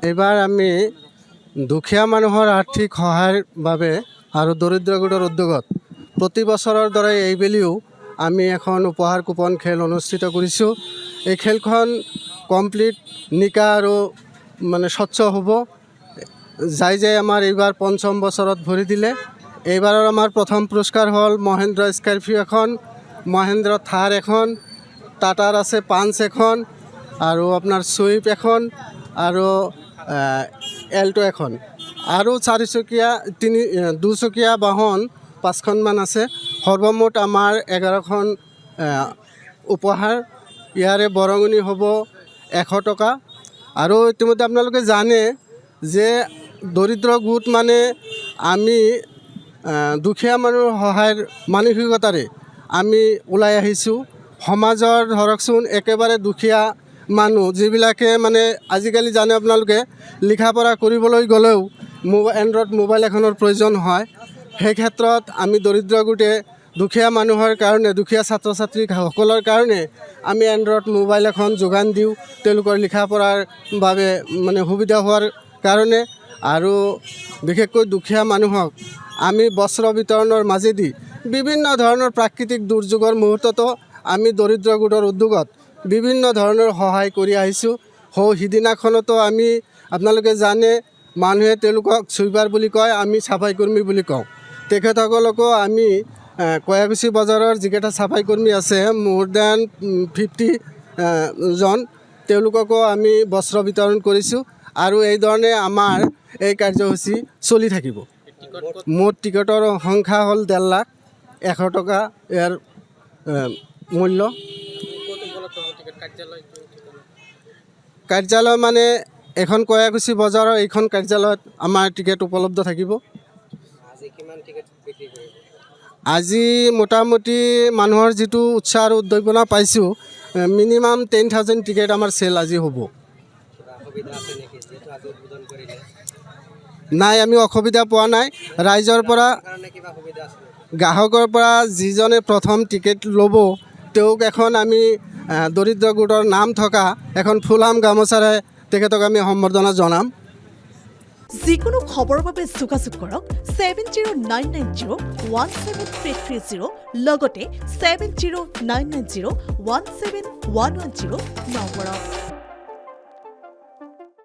এইবাৰ আমি দুখীয়া মানুহৰ আৰ্থিক সহায়ৰ বাবে আৰু দৰিদ্ৰ গোটৰ উদ্যোগত প্ৰতি বছৰৰ দৰে এইবেলিও আমি এখন উপহাৰ কুপন খেল অনুষ্ঠিত কৰিছোঁ। এই খেলখন কমপ্লিট নিকা আৰু স্বচ্ছ হ'ব। যাই আমাৰ এইবাৰ পঞ্চম বছৰত ভৰি দিলে। এইবাৰৰ আমাৰ প্ৰথম পুৰস্কাৰ হ'ল মহেন্দ্ৰ স্কৰ্পিঅ' এখন, মহেন্দ্ৰ থাৰ এখন, টাটাৰ আছে পাঞ্চ এখন, আৰু আপোনাৰ চুইফ্ট এখন, আৰু এল্টো এখন, আৰু দুচকীয়া বাহন 5খনমান আছে। সৰ্বমুঠ আমাৰ 11খন উপহাৰ। ইয়াৰে বৰঙণি হ'ব 100 টকা। আৰু ইতিমধ্যে আপোনালোকে জানে যে দৰিদ্ৰ গোট আমি দুখীয়া মানুহৰ সহায়ৰ মানসিকতাৰে আমি ওলাই আহিছোঁ। সমাজৰ ধৰকচোন একেবাৰে দুখীয়া মানুহ যিবিলাকে আজিকালি জানে আপোনালোকে লিখা পঢ়া কৰিবলৈ গ'লেও এণ্ড্ৰইড মোবাইল এখনৰ প্ৰয়োজন হয়। সেই ক্ষেত্ৰত আমি দৰিদ্ৰ গোটে দুখীয়া মানুহৰ কাৰণে, দুখীয়া ছাত্ৰ ছাত্ৰীসকলৰ কাৰণে আমি এণ্ড্ৰইড মোবাইল এখন যোগান দিওঁ, তেওঁলোকৰ লিখা পঢ়াৰ বাবে সুবিধা হোৱাৰ কাৰণে। আৰু বিশেষকৈ দুখীয়া মানুহক আমি বস্ত্ৰ বিতৰণৰ মাজেদি বিভিন্ন ধৰণৰ প্ৰাকৃতিক দুৰ্যোগৰ মুহূৰ্ততো আমি দৰিদ্ৰ গোটৰ উদ্যোগত বিভিন্ন ধৰণৰ সহায় কৰি আহিছোঁ। সিদিনাখনতো আমি আপোনালোকে জানে মানুহে তেওঁলোকক চুইপাৰ বুলি কয়, আমি চাফাই কৰ্মী বুলি কওঁ। তেখেতসকলকো আমি কয়াকুছি বজাৰৰ যিকেইটা চাফাই কৰ্মী আছে মোৰ দেন 50 জন, তেওঁলোককো আমি বস্ত্ৰ বিতৰণ কৰিছোঁ। আৰু এইধৰণে আমাৰ এই কাৰ্যসূচী চলি থাকিব। মুঠ টিকটৰ সংখ্যা হ'ল 1.5 লাখ, 100 টকা ইয়াৰ মূল্য। কাৰ্যালয় এখন কয়াকুছি বজাৰৰ এইখন কাৰ্যালয়ত আমাৰ টিকেট উপলব্ধ থাকিব। আজি মোটামুটি মানুহৰ যিটো উৎসাহ আৰু উদ্দীপনা পাইছোঁ, মিনিমাম 10,000 টিকেট আমাৰ চেল আজি হ'ব। নাই, আমি অসুবিধা পোৱা নাই। ৰাইজৰ পৰা, গ্ৰাহকৰ পৰা যিজনে প্ৰথম টিকেট ল'ব তেওঁক এখন আমি দৰিদ্ৰ গোটৰ নাম থকা এখন ফুলাম গামোচাৰে তেখেতক আমি সম্বৰ্ধনা জনাম। যিকোনো খবৰৰ বাবে যোগাযোগ কৰক 7099017330 লগতে 7099017110 নম্বৰত।